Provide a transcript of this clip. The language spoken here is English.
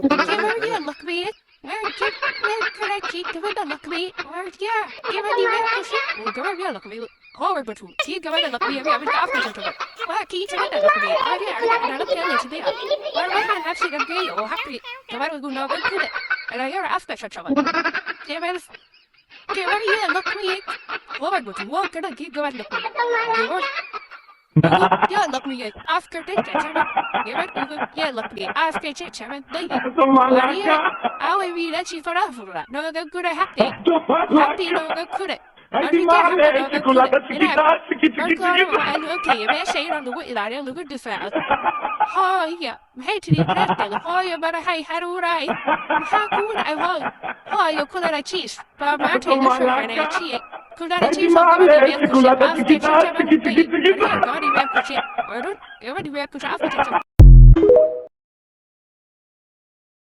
Gabadh laqmiyey. KulaneJiis Gabadh laqmiyey. Gabadh laqmiyey. Hoor betul. Tii Gabadh laqmiyey weer met afgezet. Waar kii Gabadh laqmiyey. Daar heb je alles bij. Maar wij gaan heb zich een gay of happy. Gabadh goed nou goed. En dan hier afgezet. Gabadh laqmiyey. Hoor betul. Waar kan ik Gabadh laqmiyey. Yeah, look me after that, Chairman. Yeah, look me after that, Chairman. Thank you. I will be that you for that. No, they're good at happy. Happy, no, they're good at. Okay, I'm saying on the way that I look at this out. Oh, yeah, hey to the president. Oh, you better hey, how do I? How could I want? Oh, you KulaneJiis. But I'm taking the shirt and I cheat. KulaneJiis, I'm going to be able to after the Chairman. God, you have to cheat. Or don't, you're going to be able to after